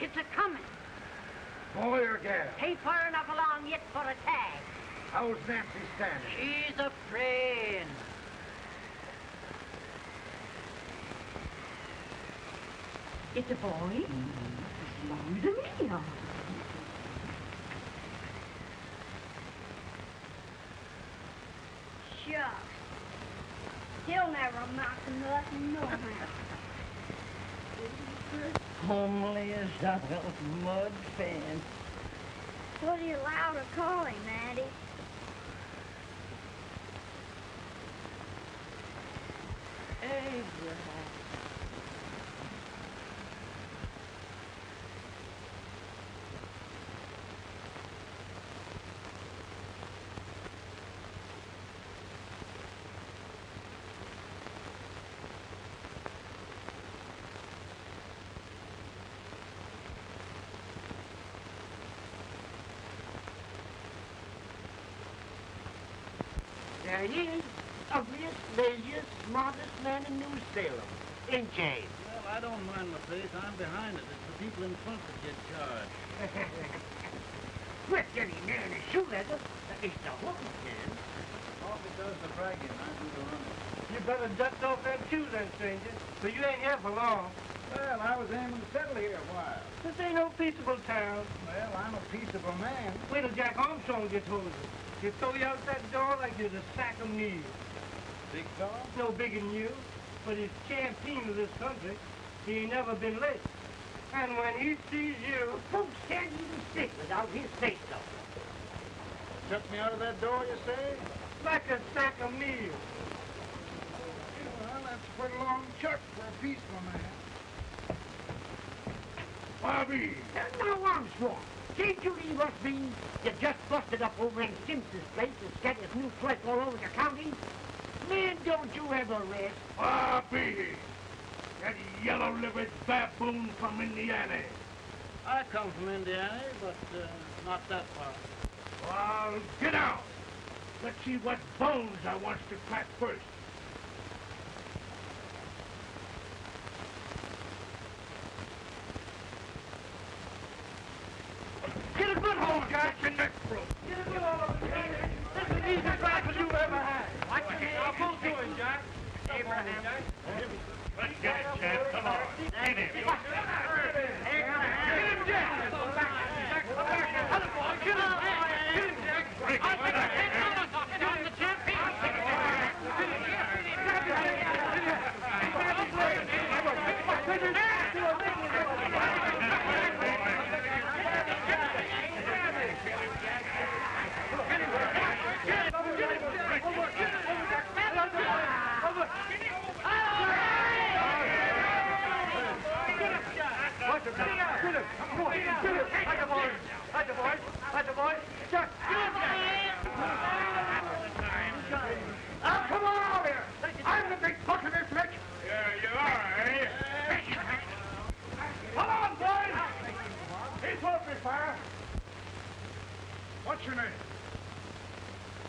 It's a-coming. Boy or gal? Ain't far enough along yet for a tag. How's Nancy standing? She's a-praying. It's a boy. As long as me, all. Shucks. He'll never amount to nothing, no how. Homely as a mud fan. What are you allowed to call him, Maddie? Abraham. There he is, ugliest, laziest, smartest man in New Salem. In James. Well, I don't mind my face. I'm behind it. It's the people in front that get charged. With any man in shoe leather, it's the hooking can. Coffee does the bragging. I do the running. You better dust off them shoes then, stranger, so you ain't here for long. Well, I was aiming to settle here a while. This ain't no peaceable town. Well, I'm a peaceable man. Wait till Jack Armstrong gets hold of you. He'll throw you out that door like you're a sack of meal. Big dog? No bigger than you, but he's champion of this country. He ain't never been late. And when he sees you, Folks can't even stick without his face though. Shut me out of that door, you say? like a sack of meal. Well, that's a pretty long chart for a peaceful man. Bobby! Now, Armstrong, can't you leave us be? You just busted up over in Simpson's place and scattered new flesh all over the county. Man, don't you ever rest. Bobby! That yellow-livered baboon from Indiana. I come from Indiana, but not that far. Well, get out. Let's see what bones I wants to crack first. Get a good hold, Jack. Your neck broke. Get a good hold. This is the easiest rifle you ever had. I'll pull to him, Jack. Abraham. Let's get it, Jack. Come on. Get him. Get him, Jack. Get him, Jack. Break it. Come on out here! I'm the big puck of this lick! Yeah, you are, eh? Come on, boys! He's open fire! What's your name?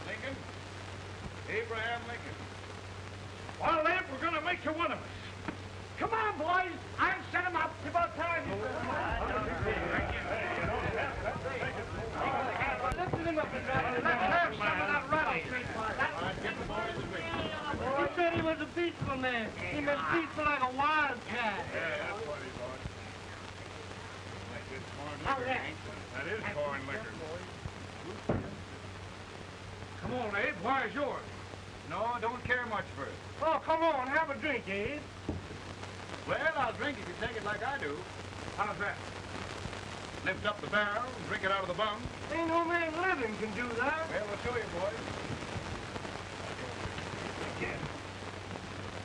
Lincoln? Abraham Lincoln. Well, then, we're gonna make you one of us. Come on, boys! I'll set him up. It's about time. Lift him up and let's have some of that rattlesnake. He said he was a peaceful man. He meant peaceful like a wildcat. Yeah, that's what he was. Like this corn liquor. That is corn liquor. Come on, Abe. Where's yours? No, I don't care much for it. Oh, come on. Have a drink, Abe. Well, I'll drink if you take it like I do. How's that? Lift up the barrel and drink it out of the bung. Ain't no man living can do that. Well, I'll show you, boys. Again.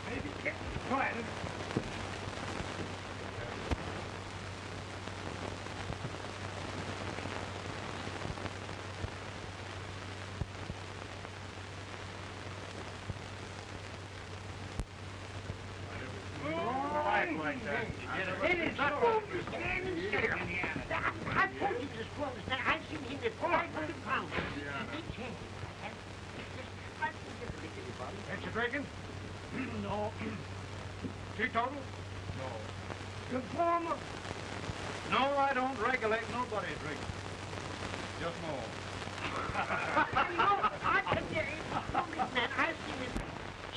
Maybe get quiet. Like that. It is not food to stand and stare. I told you to swallow this. I've seen him at 500 pounds. Big chance. Ain't you drinking? No. Teetotal? No. Informer? No, I don't regulate nobody's drinking. Just more.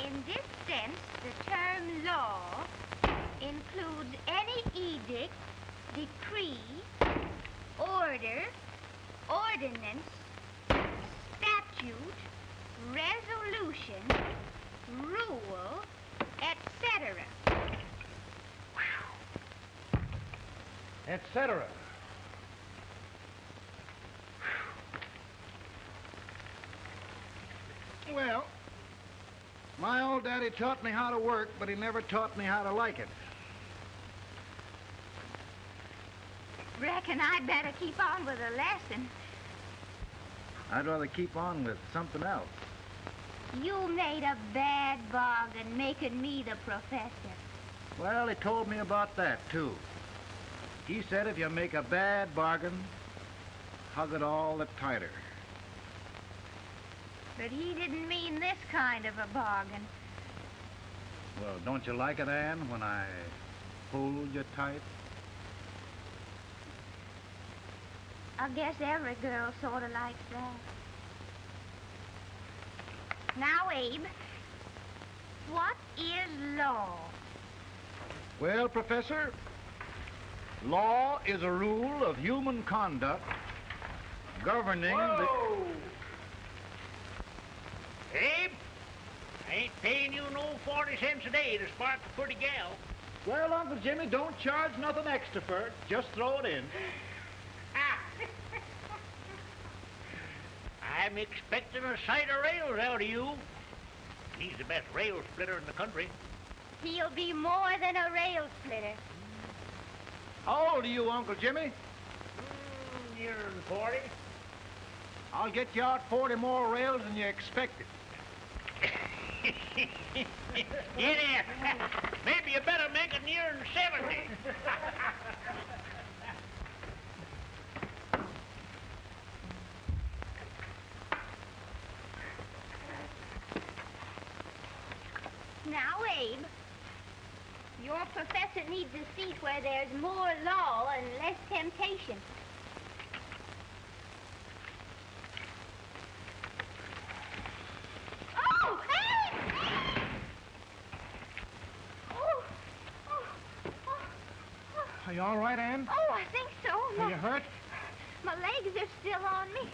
In this sense, the term law includes any edict, decree, order, ordinance, statute, resolution, rule, etc. Etc. Well, my old daddy taught me how to work, but he never taught me how to like it. Reckon I'd better keep on with the lesson. I'd rather keep on with something else. You made a bad bargain making me the professor. Well, he told me about that, too. He said if you make a bad bargain, hug it all the tighter. But he didn't mean this kind of a bargain. Well, don't you like it, Ann, when I hold you tight? I guess every girl sort of likes that. Now, Abe, what is law? Well, Professor, law is a rule of human conduct governing the... Abe, I ain't paying you no 40 cents a day to spark a pretty gal. Well, Uncle Jimmy, don't charge nothing extra for it. Just throw it in. I'm expecting a sight of rails out of you. He's the best rail splitter in the country. He'll be more than a rail splitter. How old are you, Uncle Jimmy? Nearer than 40. I'll get you out 40 more rails than you expected. Get in. Maybe you better make it nearer than 70. Now, Abe, your professor needs a seat where there's more law and less temptation. Oh, Abe! Oh, oh, oh, oh. Are you all right, Ann? Oh, I think so. Are you hurt? My legs are still on me. It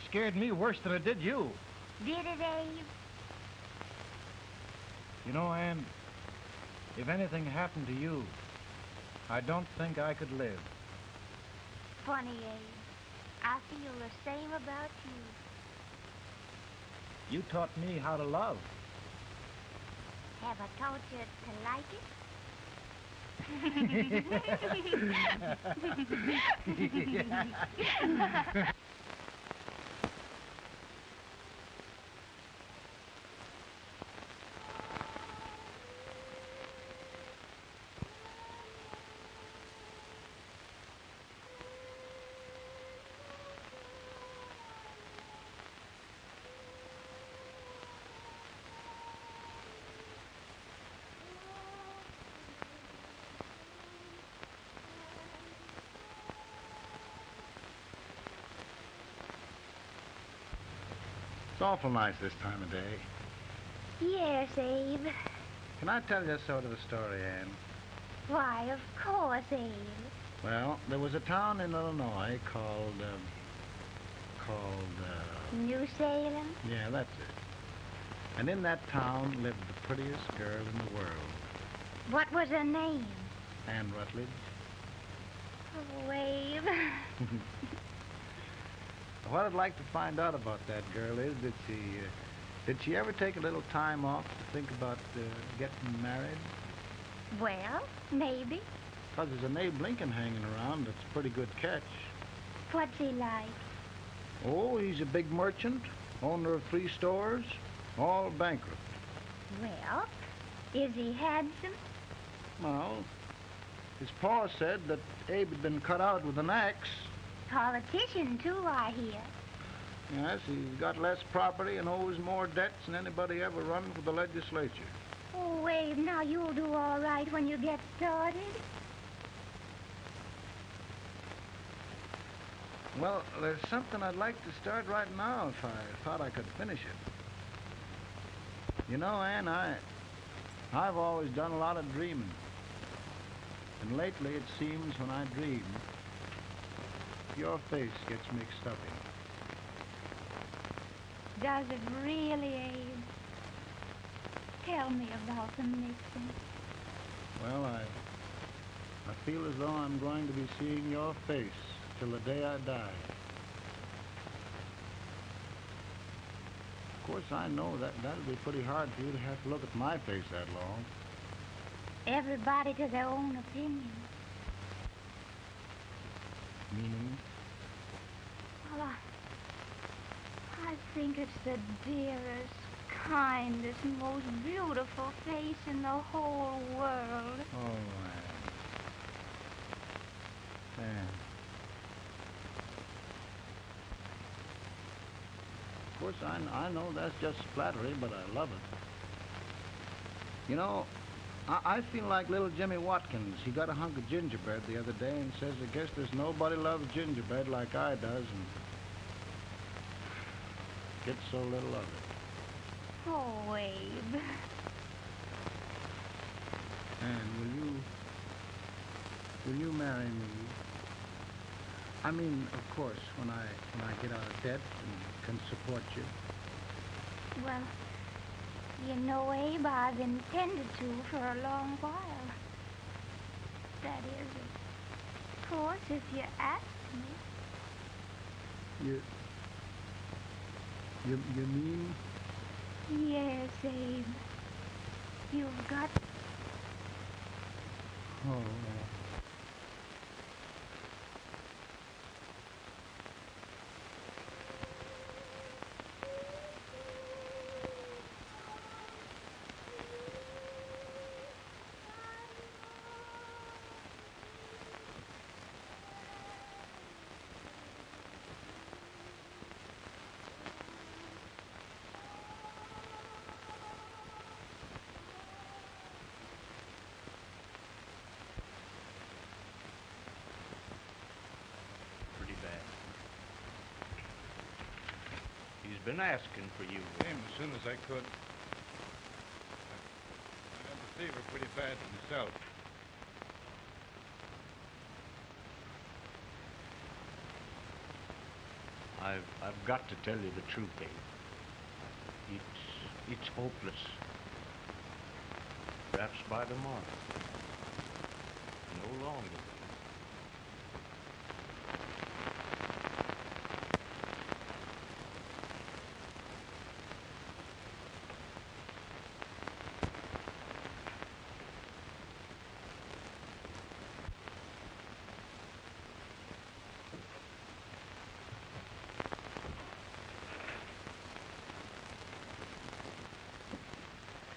scared me worse than it did you. Did it, Abe? You know, Ann, if anything happened to you, I don't think I could live. Funny, Abe. I feel the same about you. You taught me how to love. Have I taught you to like it? It's awful nice this time of day. Yes, Abe. Can I tell you sort of a story, Ann? Why, of course, Abe. Well, there was a town in Illinois called, New Salem? yeah, that's it. And in that town lived the prettiest girl in the world, What was her name? Ann Rutledge. Oh, Abe. What I'd like to find out about that girl is, did she ever take a little time off to think about getting married? Well, maybe. Because there's an Abe Lincoln hanging around that's a pretty good catch. What's he like? Oh, he's a big merchant, owner of 3 stores, all bankrupt. Well, is he handsome? Well, his pa said that Abe had been cut out with an axe. Politician, too, I hear. Yes, he's got less property and owes more debts than anybody ever run for the legislature. Oh, Abe, now you'll do all right when you get started. Well, there's something I'd like to start right now if I thought I could finish it. You know, Ann, I've always done a lot of dreaming. And lately it seems when I dream, your face gets mixed up in it. Does it really, Abe? Tell me about the mixing. Well, I feel as though I'm going to be seeing your face till the day I die. Of course, I know that'll be pretty hard for you to have to look at my face that long. Everybody to their own opinion. Meaning? Well, I think it's the dearest, kindest, most beautiful face in the whole world. Oh, Ann. Of course, I know that's just flattery, but I love it. You know, I feel like little Jimmy Watkins. He got a hunk of gingerbread the other day and says, I guess there's nobody loves gingerbread like I does, and gets so little of it. Oh, Abe. And will you marry me? I mean, of course, when I get out of debt and can support you. Well, you know, Abe, I've intended to for a long while. That is, of course, if you ask me. You mean? Yes, Abe. You've got... Oh, Been asking for you. Came as soon as I could. I had the fever pretty bad myself. I've got to tell you the truth, Abe. It's hopeless. Perhaps by tomorrow. No longer.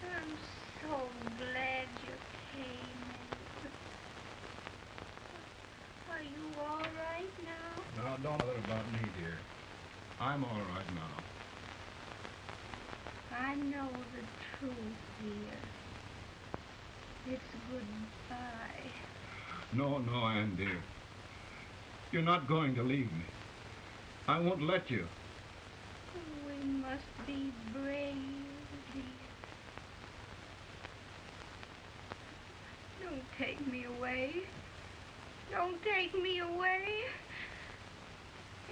I'm so glad you came. Are you all right now? No, don't bother about me, dear. I'm all right now. I know the truth, dear. It's goodbye. No, Ann, dear. You're not going to leave me. I won't let you. We must be brave, dear. Don't take me away. Don't take me away.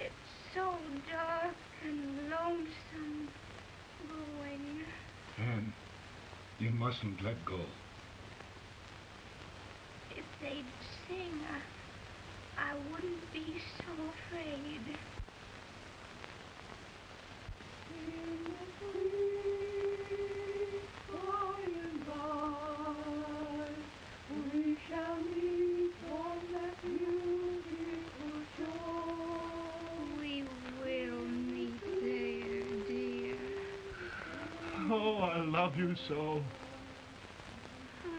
It's so dark and lonesome going. Ann, you mustn't let go. If they'd sing, I wouldn't be so afraid. We shall meet on that beautiful shore. We will meet there, dear. Oh, I love you so.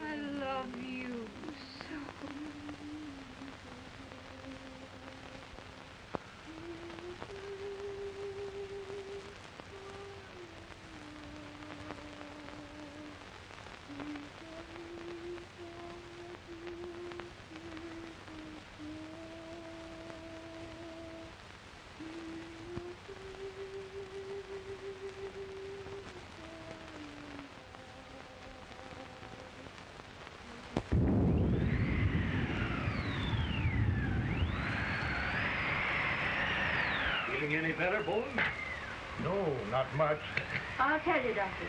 I love you so. looking any better, boy? No, not much. I'll tell you, Doctor.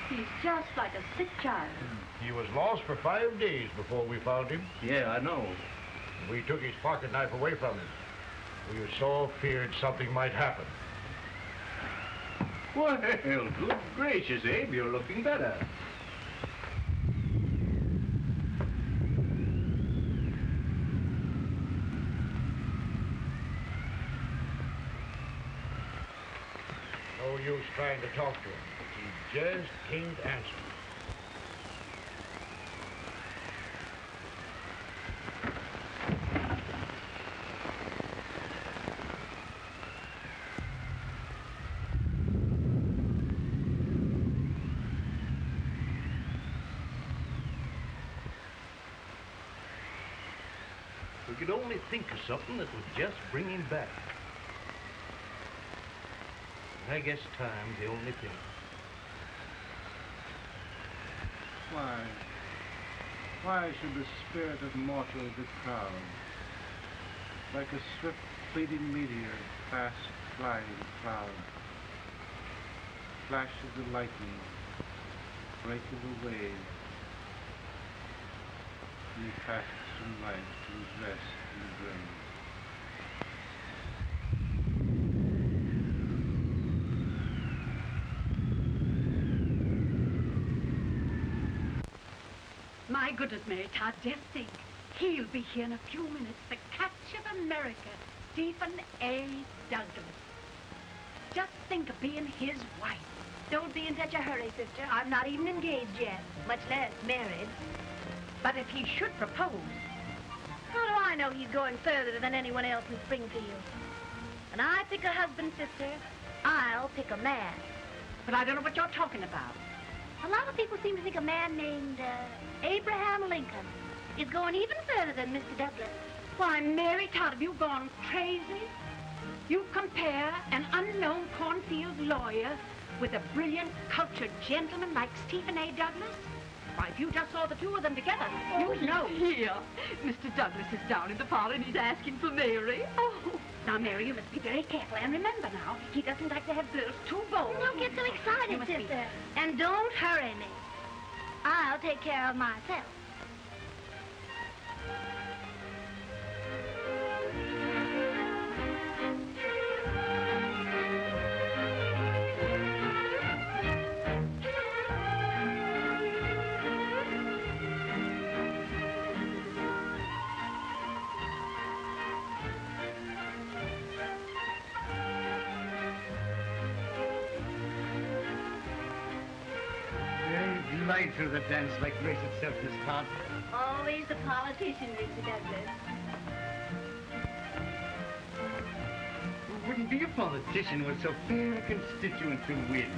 He's just like a sick child. He was lost for 5 days before we found him. Yeah, I know. We took his pocket knife away from him. We were so feared something might happen. Well, good gracious, Abe, you're looking better. No use trying to talk to him. He just can't answer. We could only think of something that would just bring him back. I guess time's the only thing. Why should the spirit of mortal be proud? Like a swift fleeting meteor, fast flying cloud. Flash of the lightning, break of the wave. And he passes from life to his rest in the grave. My goodness, Mary Todd, just think. He'll be here in a few minutes. The catch of America, Stephen A. Douglas. Just think of being his wife. Don't be in such a hurry, sister. I'm not even engaged yet, much less married. But if he should propose, How do I know he's going further than anyone else in Springfield? When I pick a husband, sister, I'll pick a man. but I don't know what you're talking about. A lot of people seem to think a man named Abraham Lincoln is going even further than Mr. Douglas. Why, Mary Todd, have you gone crazy? You compare an unknown cornfield lawyer with a brilliant, cultured gentleman like Stephen A. Douglas? Why, if you just saw the two of them together, you'd know. Here, Mr. Douglas is down in the parlor and he's asking for Mary. Oh, now, Mary, you must be very careful. And remember now, he doesn't like to have girls too bold. Don't get so You excited, must be- sister. And don't hurry me. I'll take care of myself. Glide through the dance like grace itself, Miss Todd. Always the politician, Mr. Douglas. Wouldn't be a politician with so fair a constituent to win.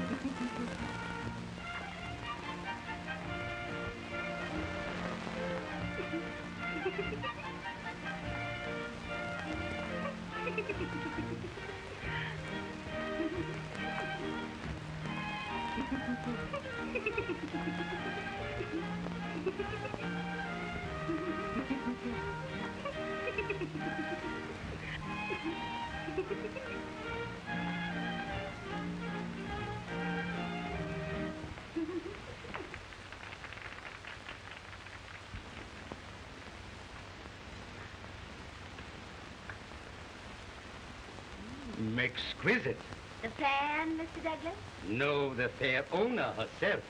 Exquisite. The fan, Mr. Douglas? No, the fair owner herself.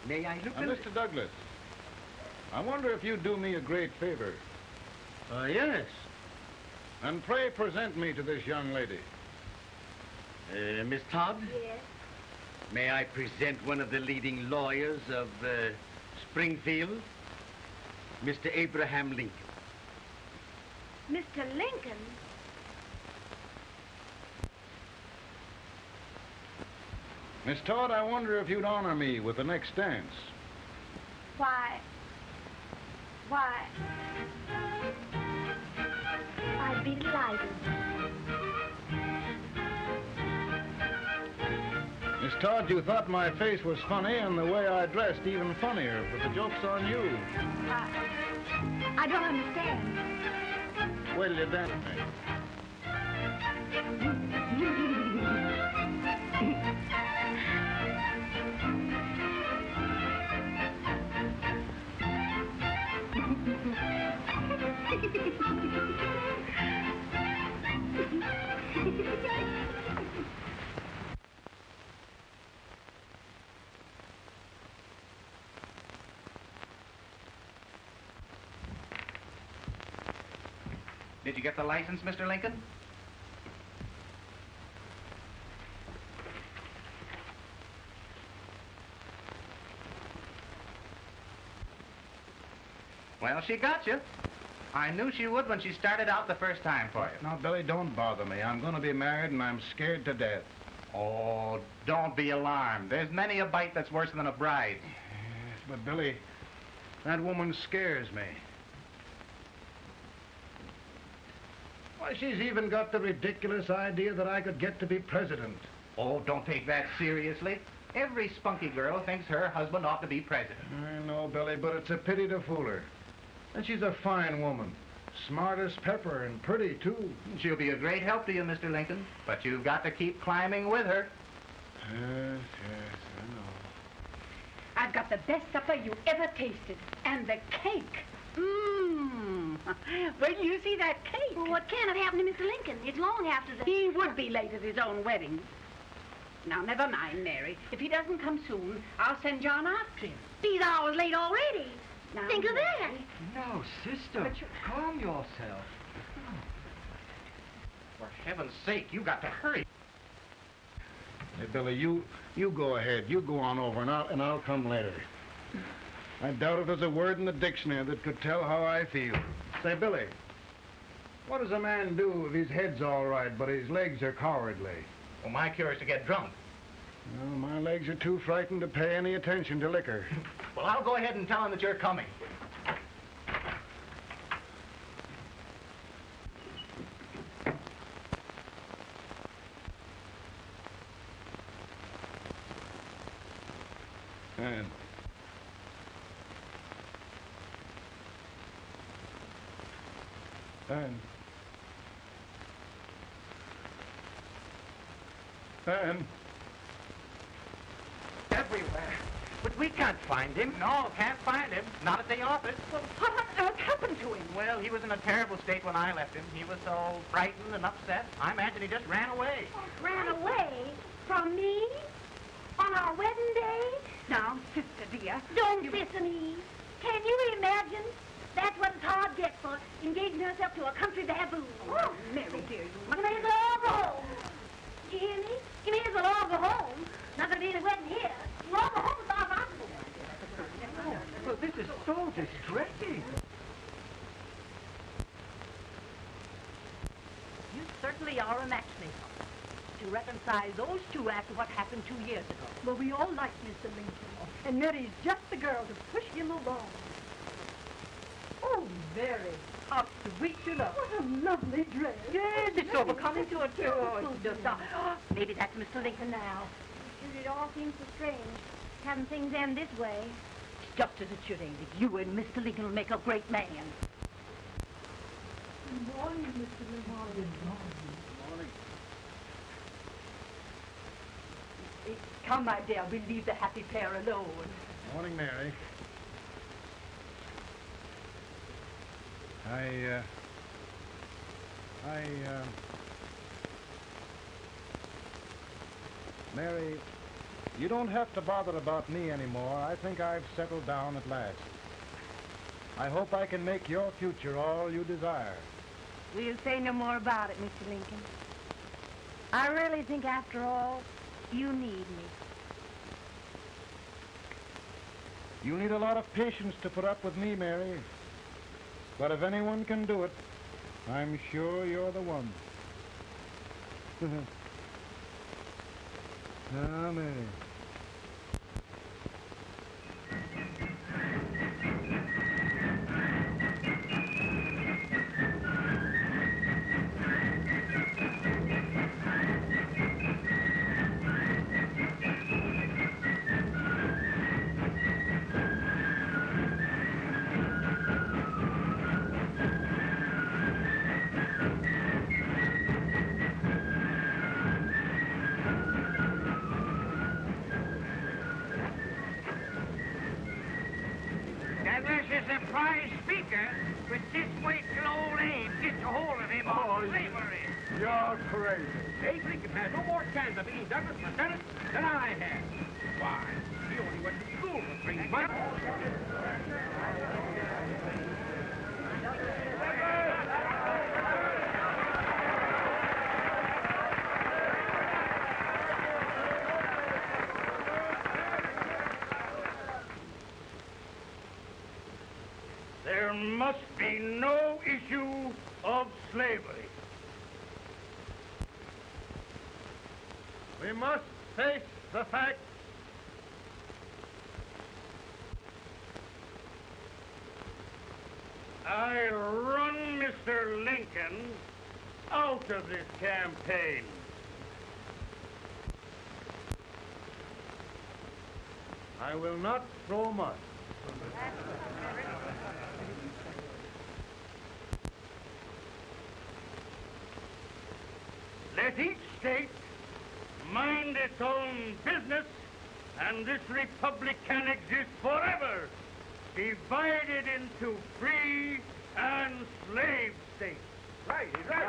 May I look Now, Mr. Douglas, I wonder if you'd do me a great favor. Yes. And pray present me to this young lady. Miss Todd? Yes. May I present one of the leading lawyers of Springfield, Mr. Abraham Lincoln. Mr. Lincoln? Miss Todd, I wonder if you'd honor me with the next dance. Why, I'd be delighted. Miss Todd, you thought my face was funny and the way I dressed even funnier, but the joke's on you. I don't understand. Wait till you're done with me. Did you get the license, Mr. Lincoln? Well, she got you. I knew she would when she started out the first time for you. Now, Billy, don't bother me. I'm going to be married, and I'm scared to death. Oh, don't be alarmed. There's many a bite that's worse than a bride. Yes, but, Billy, that woman scares me. Why, she's even got the ridiculous idea that I could get to be president. Oh, don't take that seriously. Every spunky girl thinks her husband ought to be president. I know, Billy, but it's a pity to fool her. And she's a fine woman. Smart as pepper and pretty, too. She'll be a great help to you, Mr. Lincoln. But you've got to keep climbing with her. Yes, I know. I've got the best supper you ever tasted. And the cake. Mmm. Wait till you see that cake. Well, what can have happened to Mr. Lincoln? It's long after the... He would be late at his own wedding. Now, never mind, Mary. If he doesn't come soon, I'll send John after him. He's hours late already. Now, Think of that. No, sister. Calm yourself. For heaven's sake, you got to hurry. Hey, Billy, you go ahead. You go on over, and I'll come later. I doubt if there's a word in the dictionary that could tell how I feel. Say, Billy, what does a man do if his head's all right, but his legs are cowardly? Well, my cure is to get drunk. Well, my legs are too frightened to pay any attention to liquor. Well, I'll go ahead and tell him that you're coming. Ann. Ann. Ann. Everywhere. But we can't find him. No, can't find him. Not at the office. Well, what on earth happened to him? Well, he was in a terrible state when I left him. He was so frightened and upset. I imagine he just ran away. Ran away from me? On our wedding day? Now, sister dear. Don't listen, Eve. Can you imagine? That's what Todd gets for engaging herself to a country baboon. Oh, Mary dear, you You may as well all go home. Did you hear me? You may as well all go home. Not gonna be any wedding here. You all go home as far as I'm concerned. Well, this is so distressing. You certainly are a matchmaker. To reconcile those two after what happened 2 years ago. Well, we all like Mr. Lincoln. And Mary's just the girl to push him along. Oh, Mary, how sweet you look. What a lovely dress. Yes, it's so becoming to her, too. It's just, maybe that's Mr. Lincoln now. It all seems so strange, having things end this way. Just as it should, Amy. You and Mr. Lincoln will make a great man. Good morning, Mr. Lincoln. Morning. Come, my dear, we'll leave the happy pair alone. Morning, Mary. Mary, you don't have to bother about me anymore. I think I've settled down at last. I hope I can make your future all you desire. We'll say no more about it, Mr. Lincoln. I really think, after all, you need me. You need a lot of patience to put up with me, Mary. But if anyone can do it, I'm sure you're the one. Ah, Mary. the prize speaker, but just wait till old Abe gets a hold of him on slavery. You're crazy. Abe Lincoln has no more chance of being Douglas for Senate than I have. Why, he only went to school for 3 months. There must be no issue of slavery. We must face the fact I run Mr. Lincoln out of this campaign. I will not throw mud. Let each state mind its own business, and this republic can exist forever, divided into free and slave states. Right, he's right.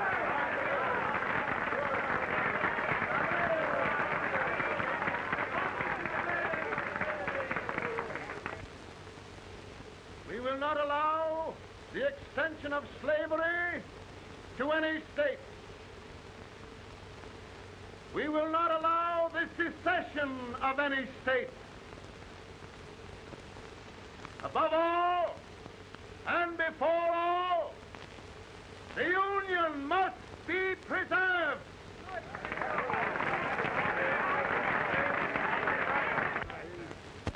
We will not allow the extension of slavery to any state. We will not allow the secession of any state. Above all, and before all, the Union must be preserved.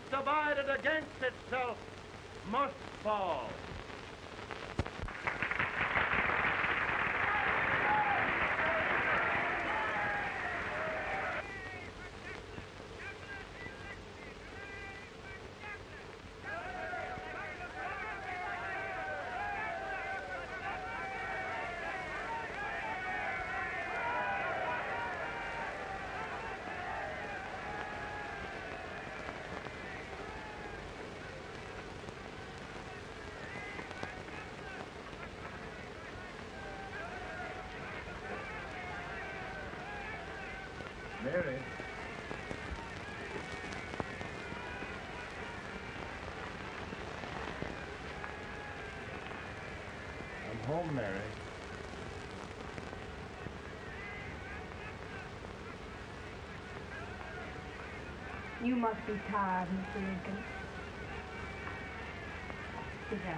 Divided against itself must fall. Mary. I'm home, Mary. You must be tired, Mr. Lincoln. Sit down.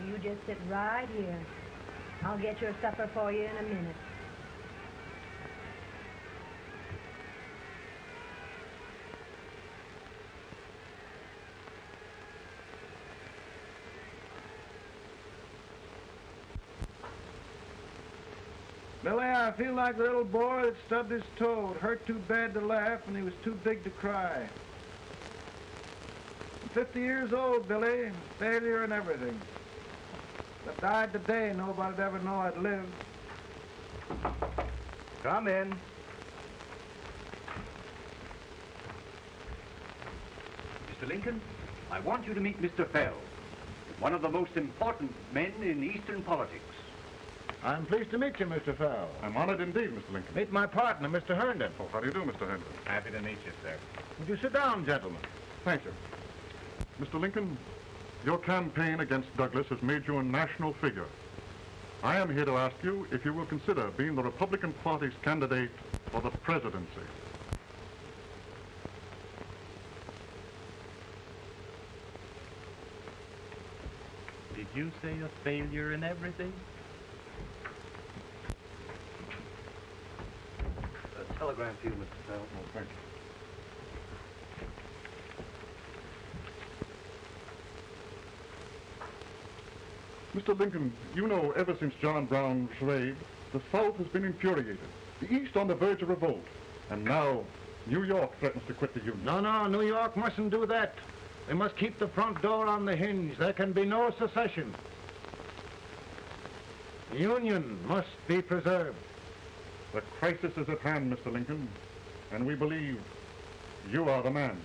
You just sit right here. I'll get your supper for you in a minute. Billy, I feel like the little boy that stubbed his toe. It hurt too bad to laugh, and he was too big to cry. I'm 50 years old, Billy. Failure and everything. If I died today, nobody'd ever know I'd lived. Come in. Mr. Lincoln, I want you to meet Mr. Fell, one of the most important men in Eastern politics. I'm pleased to meet you, Mr. Fell. I'm honored indeed, Mr. Lincoln. Meet my partner, Mr. Herndon. Oh, how do you do, Mr. Herndon? Happy to meet you, sir. Would you sit down, gentlemen? Thank you. Mr. Lincoln, your campaign against Douglas has made you a national figure. I am here to ask you if you will consider being the Republican Party's candidate for the presidency. Did you say a failure in everything? A telegram for you, Mr. Fell. Oh, thank you. Mr. Lincoln, you know ever since John Brown was raised, the South has been infuriated, the East on the verge of revolt, and now New York threatens to quit the Union. No, New York mustn't do that. They must keep the front door on the hinge. There can be no secession. The Union must be preserved. The crisis is at hand, Mr. Lincoln, and we believe you are the man.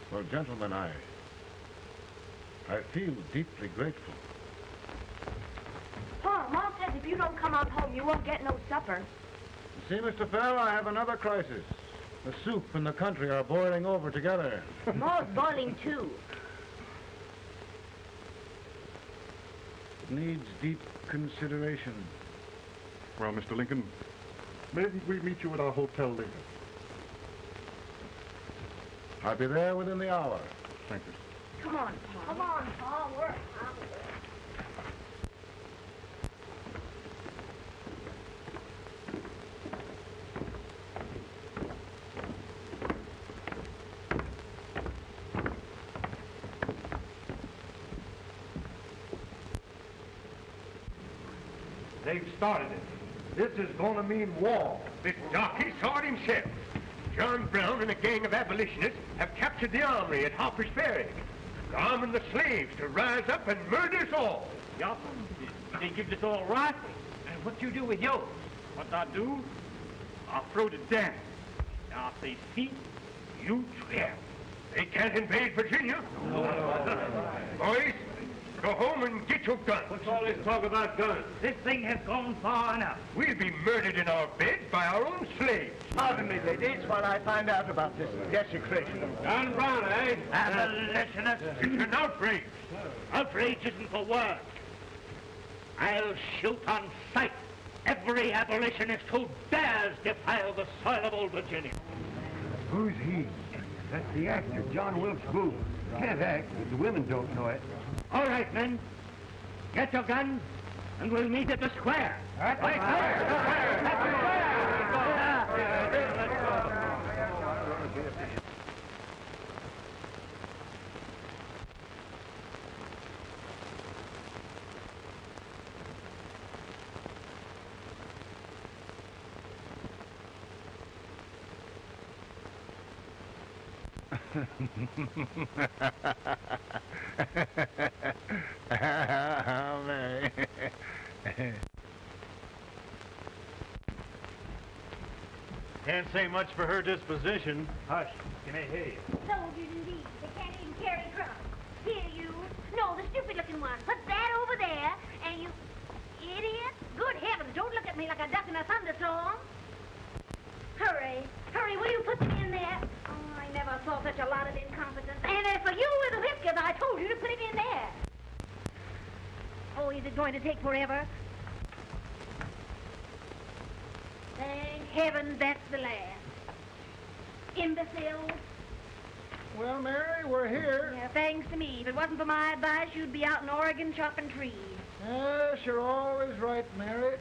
Well, gentlemen, I feel deeply grateful. Pa, Mom says if you don't come out home, you won't get no supper. You see, Mr. Fell, I have another crisis. The soup and the country are boiling over together. Ma's boiling too. It needs deep consideration. Well, Mr. Lincoln, maybe we meet you at our hotel later. I'll be there within the hour. Thank you. Come on, Pa. Come on, Pa. We're They've started it. This is going to mean war. The darky saw it himself. John Brown and a gang of abolitionists have captured the armory at Harper's Ferry. They're arming the slaves to rise up and murder us all. Yup. They give us all rifles. And what you do with yours? What I do? I throw it down. Now if they see, you trap. They can't invade Virginia. Boys, go home and get your guns. What's all this talk about guns? This thing has gone far enough. We'll be murdered in our bed by our own slaves. Pardon me, ladies, while I find out about this desecration. John Brown, eh? Abolitionists. It's an outrage. Outrage isn't the word. I'll shoot on sight every abolitionist who dares defile the soil of old Virginia. Who's he? That's the actor, John Wilkes Booth. Can't act, but the women don't know it. All right, men. Get your guns, and we'll meet at the square. At the square! Mary. Can't say much for her disposition. Hush. Can I hear you? Soldiers indeed. They can't even carry drums. Here, you. No, the stupid-looking one. Put that over there, and you... Idiot. Good heavens, don't look at me like a duck in a thunderstorm. Hurry. Hurry, will you put them in there? Oh, I never saw such a lot of incompetence. And as for you with the whiskers, I told you to put it in there. Oh, is it going to take forever? Thank heavens that's the last. Imbeciles. Well, Mary, we're here. Yeah, thanks to me. If it wasn't for my advice, you'd be out in Oregon chopping trees. Yes, you're always right, Mary.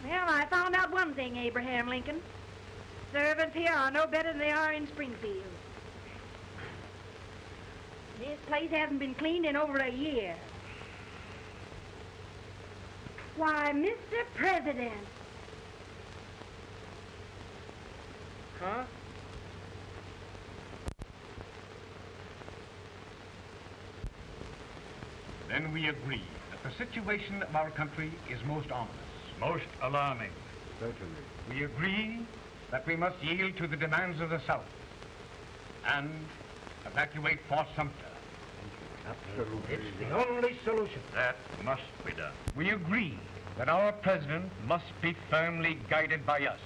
Well, I found out one thing, Abraham Lincoln. Servants here are no better than they are in Springfield. This place hasn't been cleaned in over a year. Why, Mr. President. Huh? Then we agree that the situation of our country is most ominous. Most alarming. Certainly. We agree that we must yield to the demands of the South and evacuate Fort Sumter. Absolutely. It's the only solution. That must be done. We agree that our president must be firmly guided by us.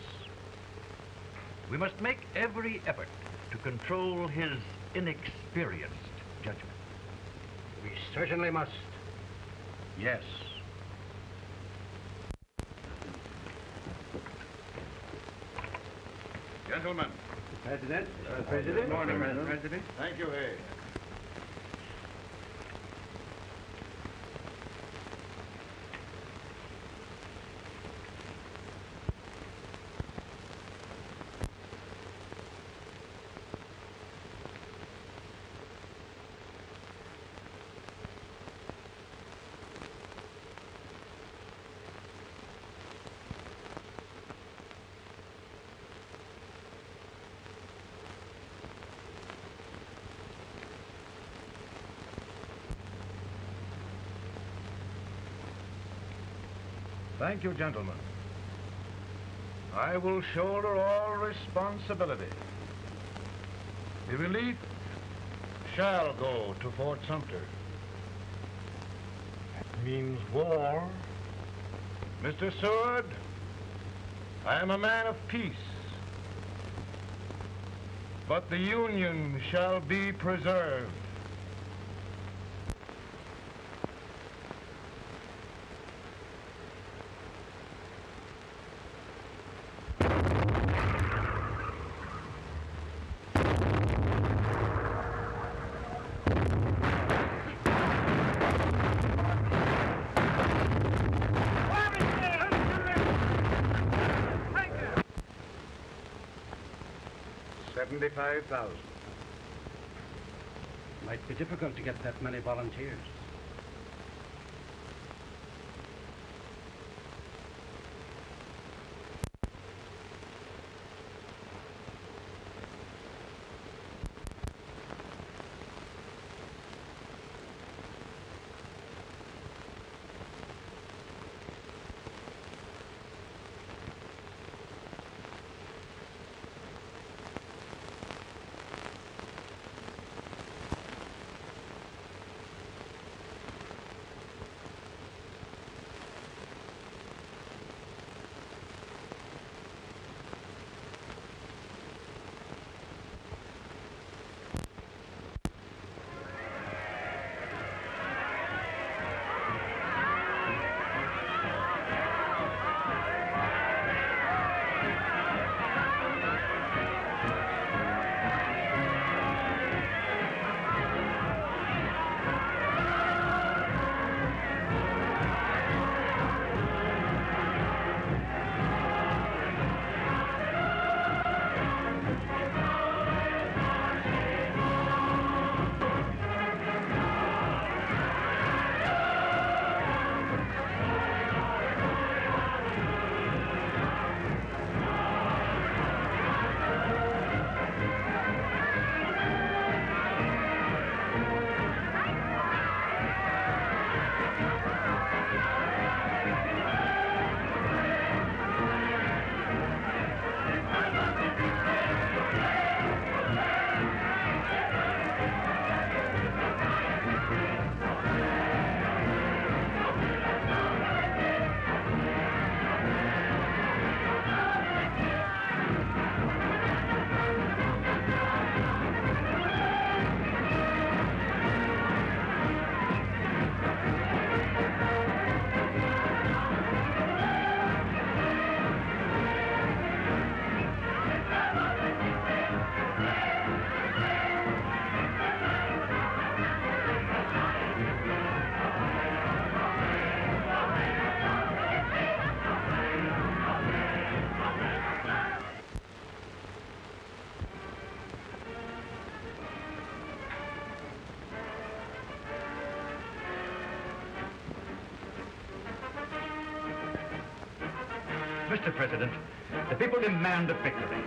We must make every effort to control his inexperienced judgment. We certainly must. Yes. Gentlemen. President? Good morning, President. Thank you, Hay. Thank you, gentlemen. I will shoulder all responsibility. The relief shall go to Fort Sumter. That means war. Mr. Seward, I am a man of peace. But the Union shall be preserved. $75,000. Might be difficult to get that many volunteers. Mr. President, the people demand a victory,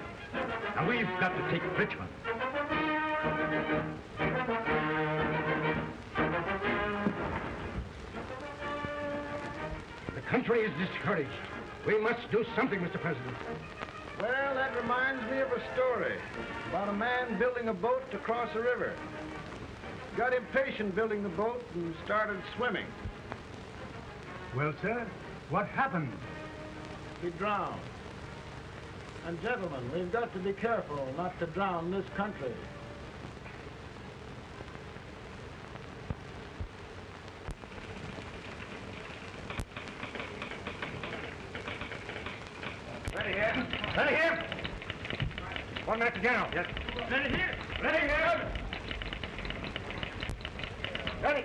and we've got to take Richmond. The country is discouraged. We must do something, Mr. President. Well, that reminds me of a story about a man building a boat to cross a river. Got impatient building the boat and started swimming. Well, sir, what happened? He drowned. And gentlemen, we've got to be careful not to drown this country. Ready here. Ready here. 1 minute to general. Yes. Ready here. Ready here. Ready.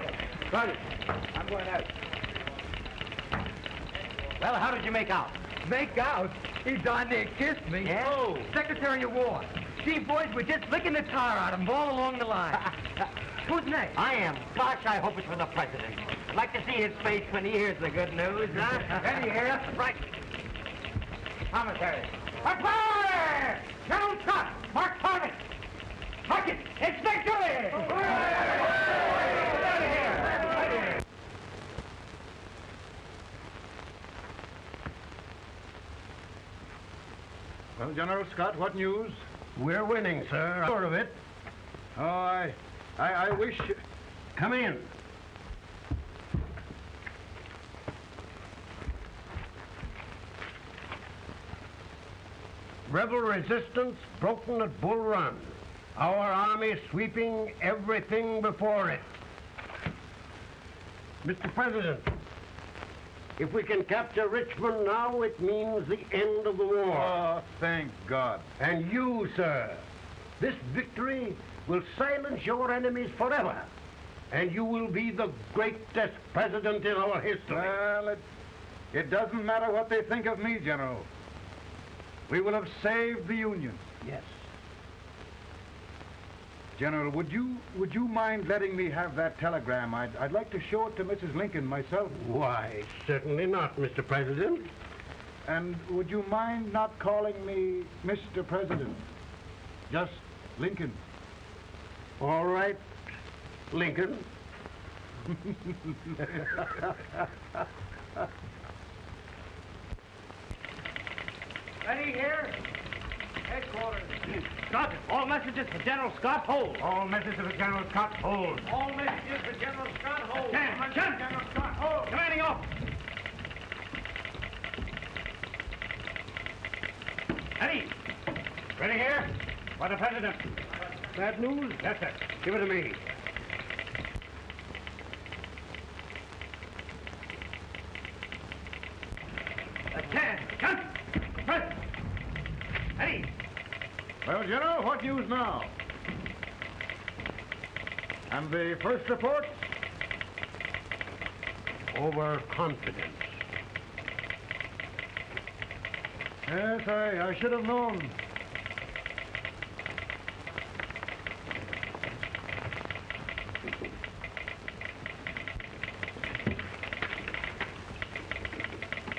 Ready. I'm going out. Well, how did you make out? Make out? He darn near kissed me. Yeah? Oh, Secretary of War. See, boys, we're just licking the tar out of him all along the line. Who's next? I am. Gosh, I hope it's for the president. I'd like to see his face when he hears the good news, huh? Ready here. Right. Commissary. Fire! General Trot! Mark Target! Mark it! It's victory! Well, General Scott, what news? We're winning, sir. I'm sure of it. Oh, I wish... Come in. Rebel resistance broken at Bull Run. Our army sweeping everything before it. Mr. President, if we can capture Richmond now, it means the end of the war. Oh, thank God. And you, sir, this victory will silence your enemies forever. And you will be the greatest president in our history. Well, it doesn't matter what they think of me, General. We will have saved the Union. Yes. General, would you mind letting me have that telegram? I'd like to show it to Mrs. Lincoln myself. Why, certainly not, Mr. President. And would you mind not calling me Mr. President? Just Lincoln. All right, Lincoln. Ready here? Headquarters. Scott, all messages for General Scott, hold. All messages for General Scott, hold. All messages for General Scott, hold. General Scott, hold. Commanding officer. Ready? Ready here? For the President. Bad news? Yes, sir. Give it to me. Attention! President. Ready? Well, General, what news now? And the first report? Overconfidence. Yes, I should have known.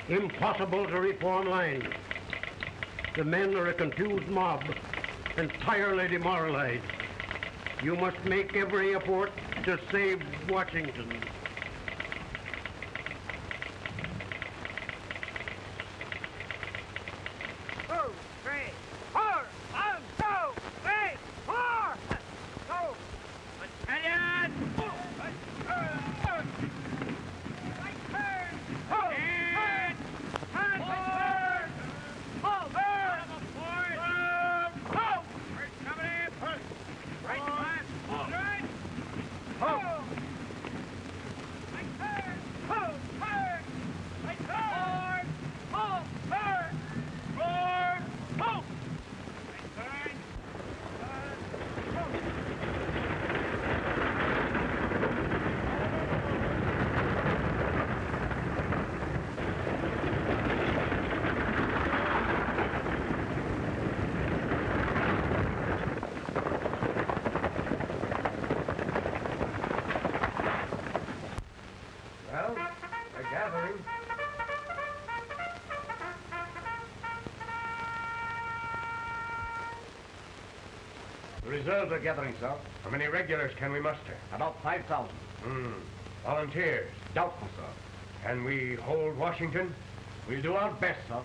Impossible to reform lines. The men are a confused mob, entirely demoralized. You must make every effort to save Washington. The reserves are gathering, sir. How many regulars can we muster? About 5,000. Volunteers? Doubtful, sir. Can we hold Washington? We'll do our best, sir.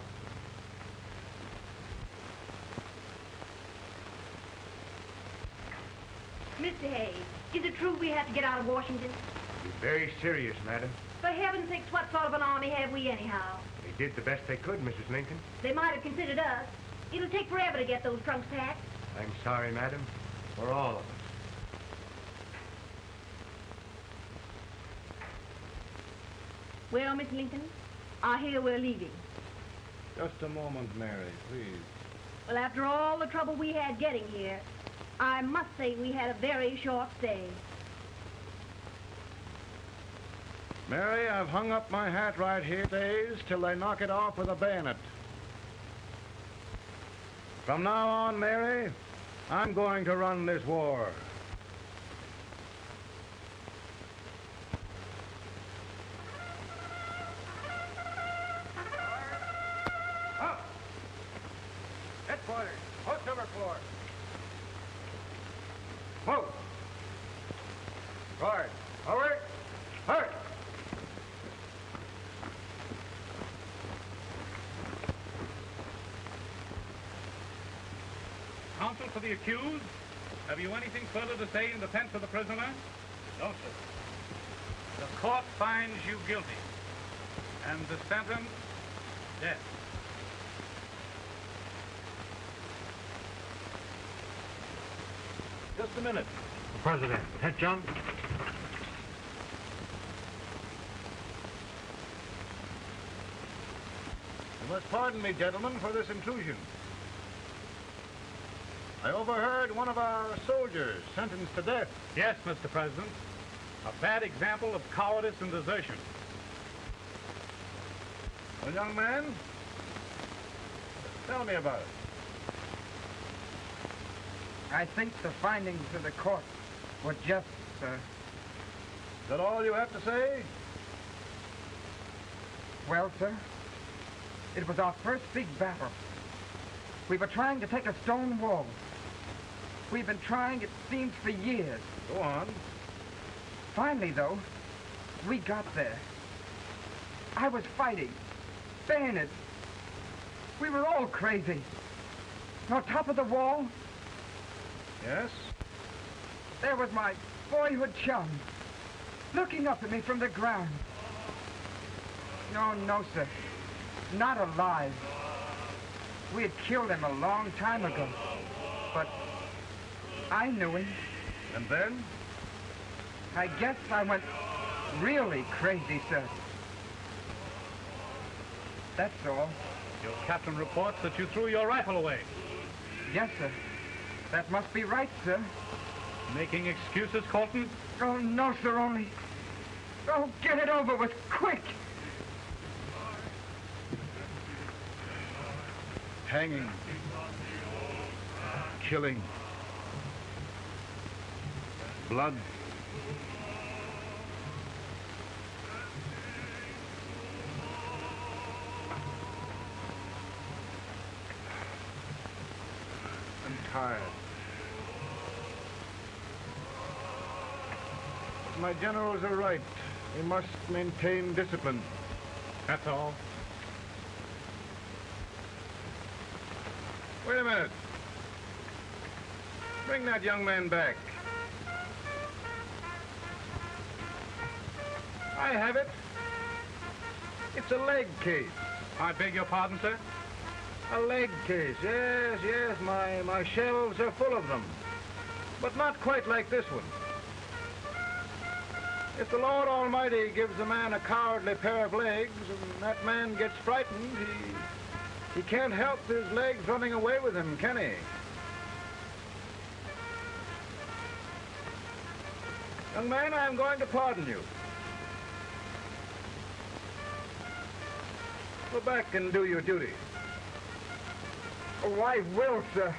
Mr. Hayes, is it true we have to get out of Washington? Be very serious, madam. For heaven's sakes, what sort of an army have we anyhow? They did the best they could, Mrs. Lincoln. They might have considered us. It'll take forever to get those trunks packed. I'm sorry, madam, for all of us. Well, Miss Lincoln, I hear we're leaving. Just a moment, Mary, please. Well, after all the trouble we had getting here, I must say we had a very short stay. Mary, I've hung up my hat right here days till they knock it off with a bayonet. From now on, Mary, I'm going to run this war. Up! Headquarters, post number 4. Move! Guard, forward, hurry! Counsel for the accused, have you anything further to say in defense of the prisoner? No, sir. The court finds you guilty. And the sentence? Death. Just a minute. The President. Attention. You must pardon me, gentlemen, for this intrusion. I overheard one of our soldiers sentenced to death. Yes, Mr. President. A bad example of cowardice and desertion. Well, young man, tell me about it. I think the findings of the court were just, sir. Is that all you have to say? Well, sir, it was our first big battle. We were trying to take a stone wall. We've been trying, it seems, for years. Go on. Finally, though, we got there. I was fighting. Bayonets. We were all crazy. On top of the wall, Yes? there was my boyhood chum, looking up at me from the ground. No, sir. Not alive. We had killed him a long time ago. But I knew him. And then? I guess I went really crazy, sir. That's all. Your captain reports that you threw your rifle away. Yes, sir. That must be right, sir. Making excuses, Colton? Oh, no, sir, only... Oh, get it over with, quick! Hanging. Killing. Blood. I'm tired. My generals are right. We must maintain discipline. That's all. Wait a minute. Bring that young man back. I have it. It's a leg case. I beg your pardon, sir? A leg case, yes. My shelves are full of them. But not quite like this one. If the Lord Almighty gives a man a cowardly pair of legs and that man gets frightened, he can't help his legs running away with him, can he? Young man, I'm going to pardon you. Go back and do your duty. Oh, I will, sir.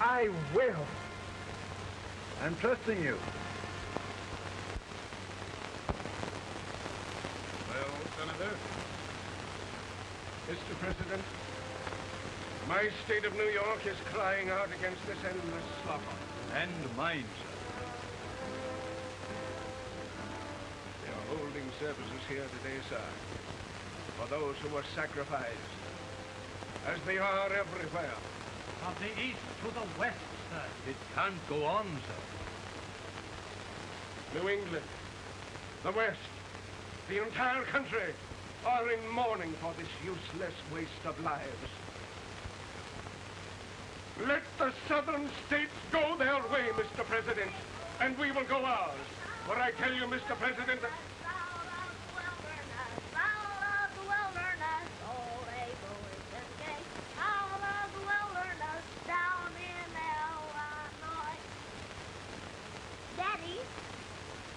I will. I'm trusting you. Well, Senator, Mr. President, my state of New York is crying out against this endless slaughter. And mine, sir. They are holding services here today, sir, for those who were sacrificed, as they are everywhere. From the east to the west, sir. It can't go on, sir. New England, the West, the entire country are in mourning for this useless waste of lives. Let the southern states go their way, Mr. President, and we will go ours. For I tell you, Mr. President, Daddy,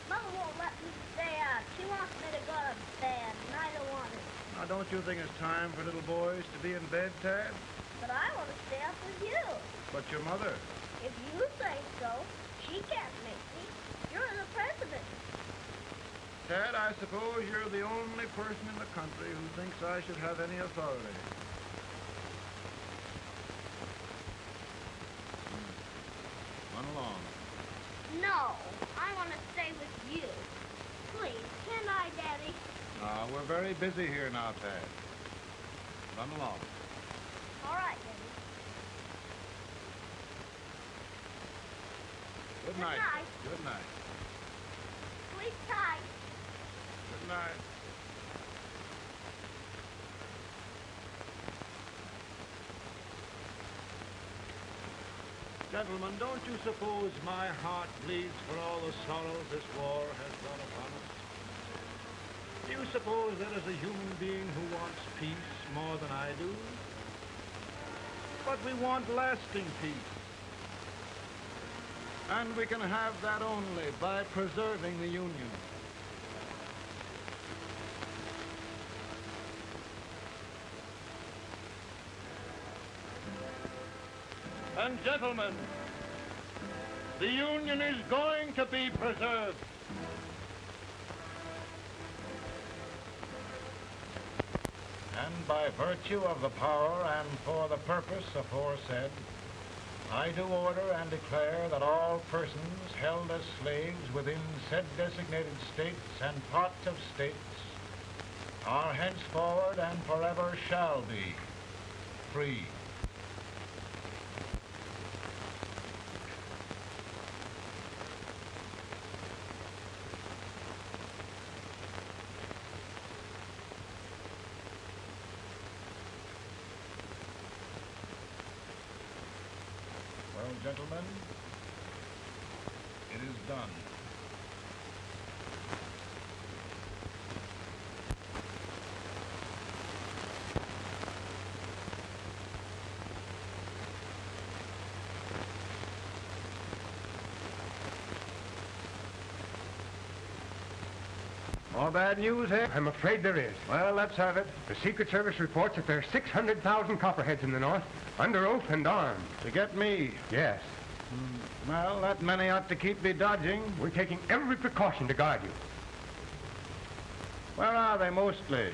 Mother won't let me stay out. She wants me to go to bed, and I don't want to. Now, don't you think it's time for little boys to be in bed, Tad? But I want to stay up with you. But your mother. If you say so, she can't make me. You're the president. Tad, I suppose you're the only person in the country who thinks I should have any authority. Run along. No, I want to stay with you. Please, can I, Daddy? We're very busy here now, Tad. Run along. All right, Daddy. Good night. night. Good night. Sleep tight. Good night. Gentlemen, don't you suppose my heart bleeds for all the sorrows this war has brought upon us? Do you suppose there is a human being who wants peace more than I do? But we want lasting peace. And we can have that only by preserving the Union. And gentlemen, the Union is going to be preserved. And by virtue of the power and for the purpose aforesaid, I do order and declare that all persons held as slaves within said designated states and parts of states are henceforward and forever shall be free. Well, gentlemen, it is done. More bad news, eh? I'm afraid there is. Well, let's have it. The Secret Service reports that there are 600,000 copperheads in the North, under oath and armed. To get me? Yes. Well, that many ought to keep me dodging. We're taking every precaution to guard you. Where are they mostly?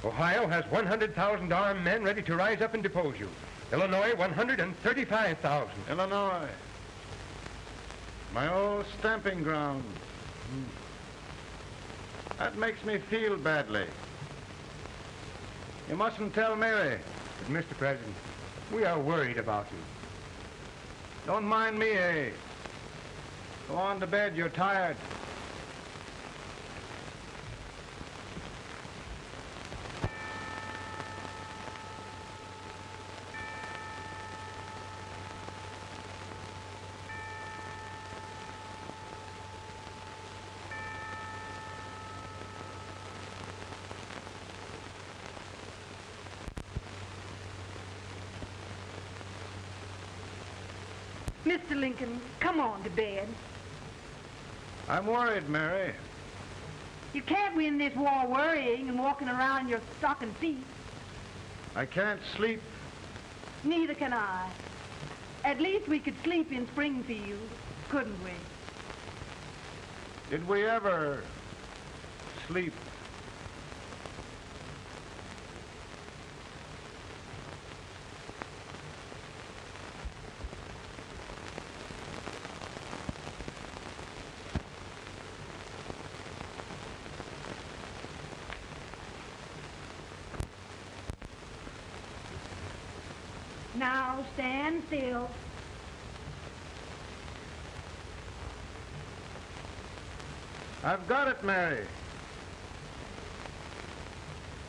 Ohio has 100,000 armed men ready to rise up and depose you. Illinois, 135,000. Illinois. My old stamping ground. That makes me feel badly. You mustn't tell Mary. But, Mr. President, we are worried about you. Don't mind me, eh? Go on to bed. You're tired. Mr. Lincoln, come on to bed. I'm worried, Mary. You can't win this war worrying and walking around in your stocking feet. I can't sleep. Neither can I. At least we could sleep in Springfield, couldn't we? Did we ever sleep? Now stand still. I've got it, Mary.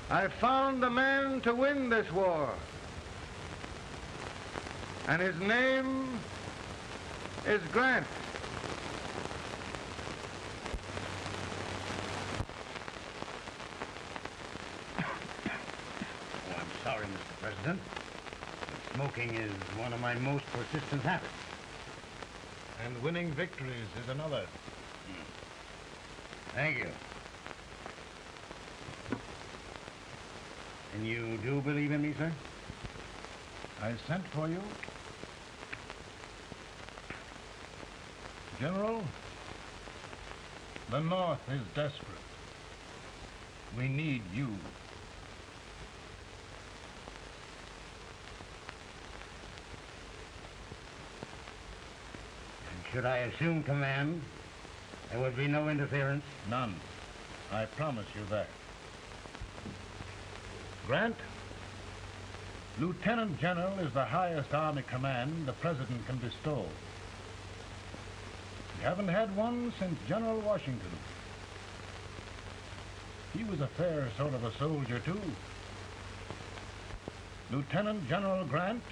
I found the man to win this war. And his name is Grant. Oh, I'm sorry, Mr. President. But smoking is one of my most persistent habits. And winning victories is another. Thank you. And you do believe in me, sir? I sent for you. General, the North is desperate. We need you. And should I assume command, there would be no interference? None. I promise you that. Grant, Lieutenant General is the highest Army command the President can bestow. haven't had one since General Washington. He was a fair sort of a soldier, too. Lieutenant General Grant,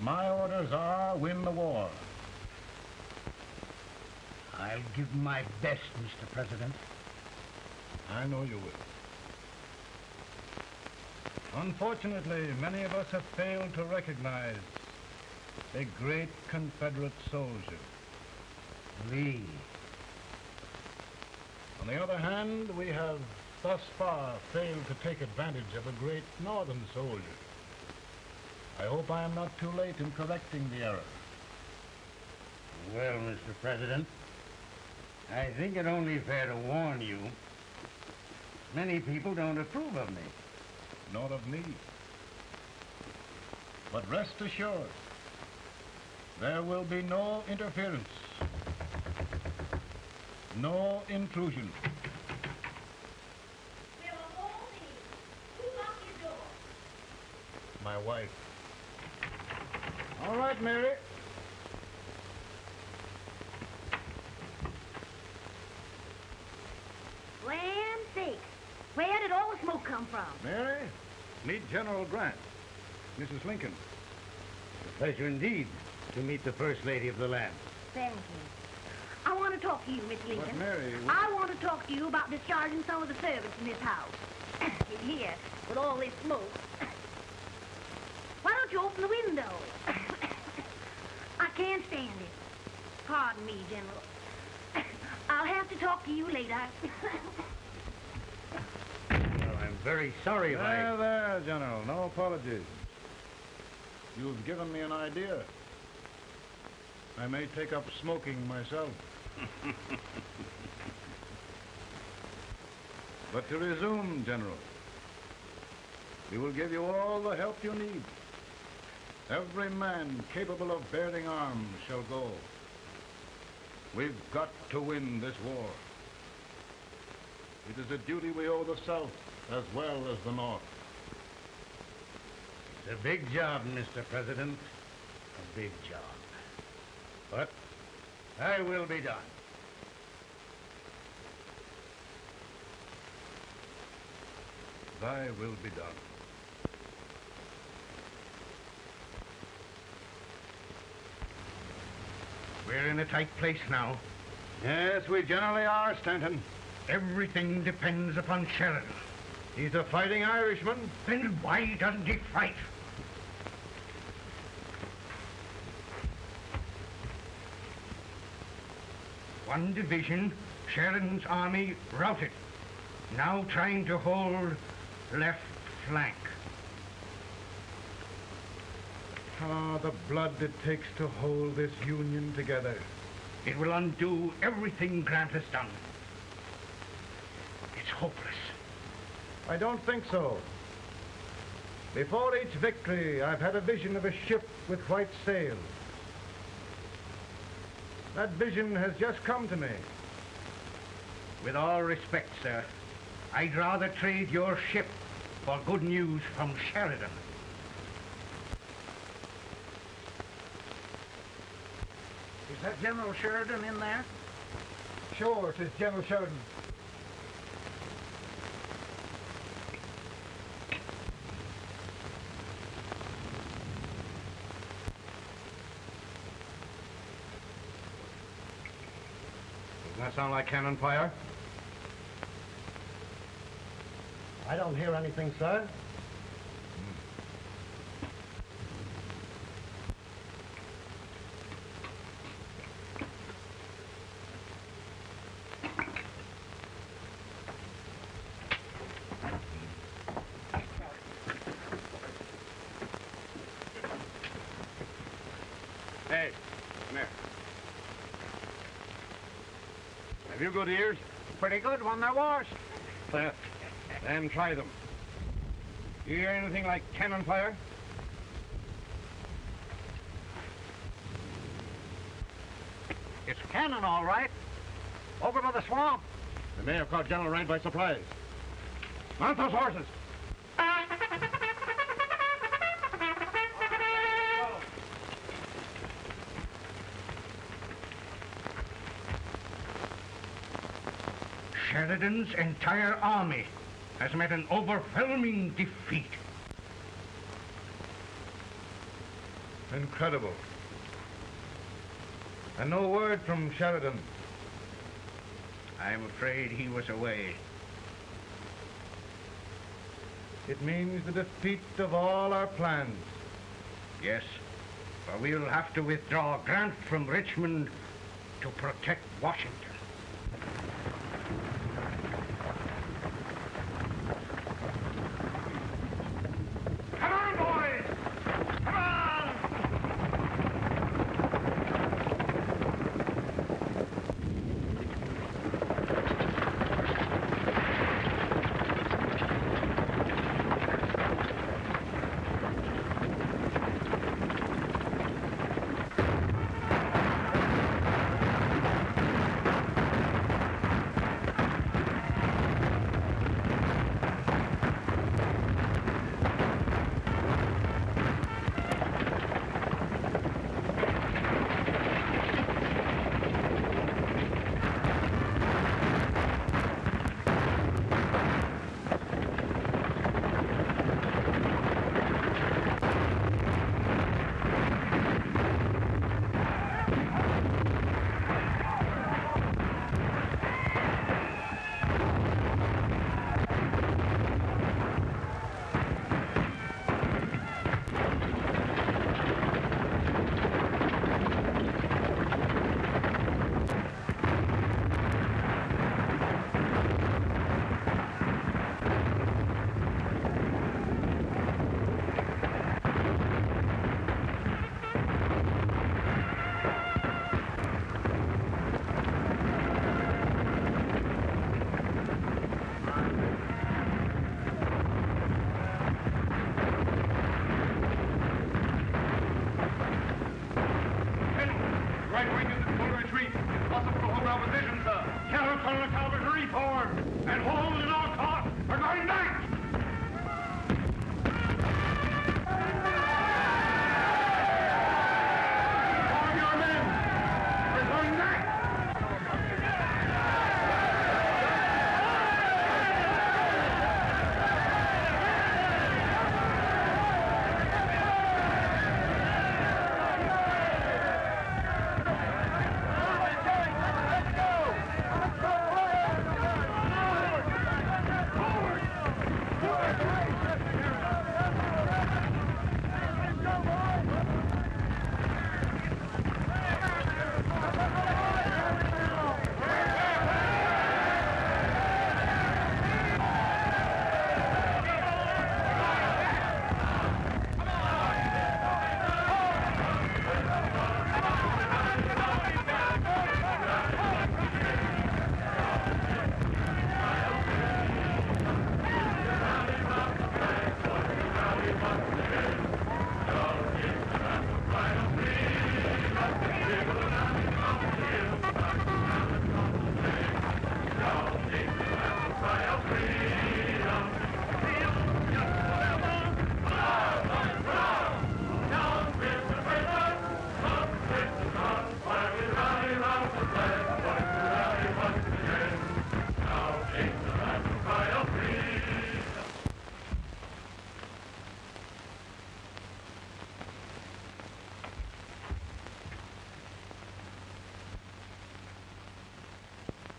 my orders are win the war. I'll give my best, Mr. President. I know you will. Unfortunately, many of us have failed to recognize a great Confederate soldier, Lee. On the other hand, we have thus far failed to take advantage of a great Northern soldier. I hope I am not too late in correcting the error. Well, Mr. President, I think it only fair to warn you. Many people don't approve of me. Nor of me. But rest assured, there will be no interference, no intrusion. My wife. All right, Mary. Land sakes, where did all the smoke come from? Mary, meet General Grant, Mrs. Lincoln. A pleasure indeed to meet the First Lady of the land. Thank you. I want to talk to you, Miss Lincoln. But Mary... I want to talk to you about discharging some of the servants in this house. In here, with all this smoke. Why don't you open the window? I can't stand it. Pardon me, General. I'll have to talk to you later. Well, I'm very sorry if There, General. No apologies. You've given me an idea. I may take up smoking myself. But to resume, General, we will give you all the help you need. Every man capable of bearing arms shall go. We've got to win this war. It is a duty we owe the South as well as the North. It's a big job, Mr. President. A big job. But I will be done. Thy will be done. We're in a tight place now. Yes, we generally are, Stanton. Everything depends upon Sheridan. He's a fighting Irishman. Then why doesn't he fight? One division, Sheridan's army, routed. Now trying to hold left flank. Ah, the blood it takes to hold this Union together. It will undo everything Grant has done. It's hopeless. I don't think so. Before each victory, I've had a vision of a ship with white sails. That vision has just come to me. With all respect, sir, I'd rather trade your ship for good news from Sheridan. Is that General Sheridan in there? Sure, it is General Sheridan. Doesn't that sound like cannon fire? I don't hear anything, sir. Hey, come here. Have you good ears? Pretty good when they're washed. Then try them. You hear anything like cannon fire? It's cannon, all right. Over by the swamp. They may have caught General Rand by surprise. Mount those horses! Sheridan's entire army has met an overwhelming defeat. Incredible. And no word from Sheridan. I'm afraid he was away. It means the defeat of all our plans. Yes, for we'll have to withdraw Grant from Richmond to protect Washington. Come on, boys! Come on!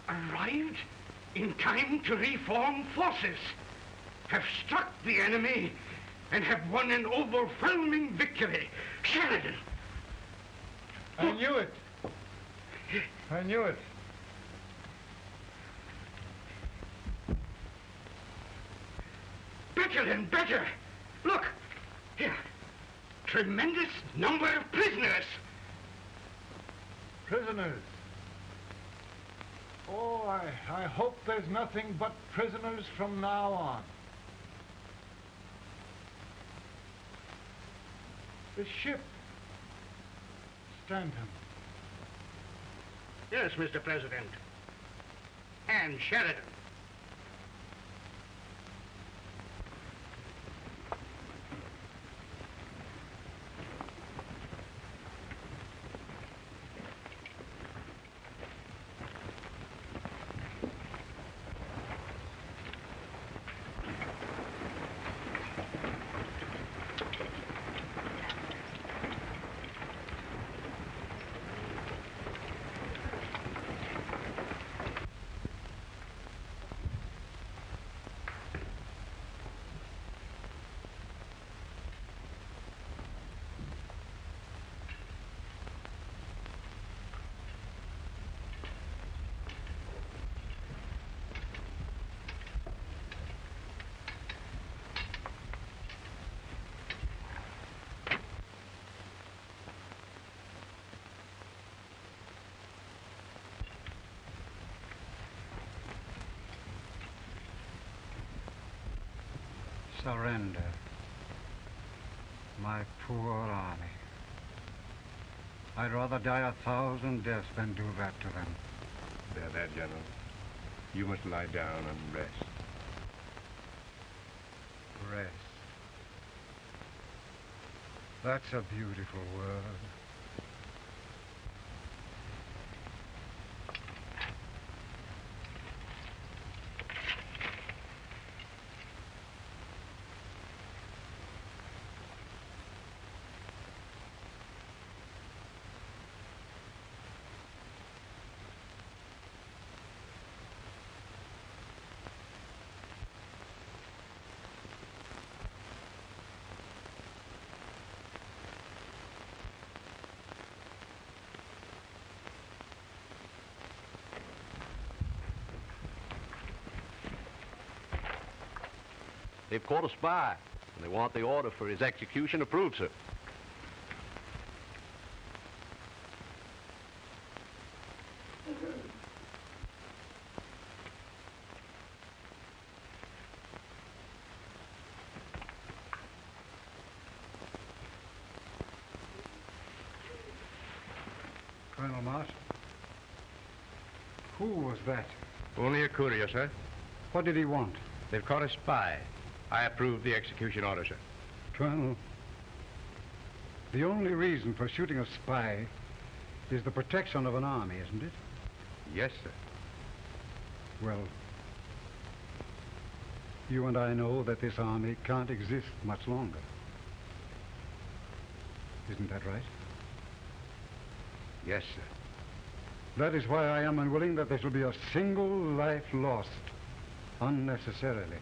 Arrived in time to reform forces, have struck the enemy, and have won an overwhelming victory. Sheridan! I knew it. I knew it. Better and better. Look, here. Tremendous number of prisoners. Prisoners. Oh, I hope there's nothing but prisoners from now on. The ship. Stanton. Yes, Mr. President. And Sheridan. Surrender. My poor army. I'd rather die 1,000 deaths than do that to them. There, General. You must lie down and rest. Rest. That's a beautiful word. They've caught a spy, and they want the order for his execution approved, sir. Colonel Marshall, who was that? Only a courier, sir. What did he want? They've caught a spy. I approve the execution order, sir. Colonel, the only reason for shooting a spy is the protection of an army, isn't it? Yes, sir. Well, you and I know that this army can't exist much longer. Isn't that right? Yes, sir. That is why I am unwilling that there shall be a single life lost unnecessarily.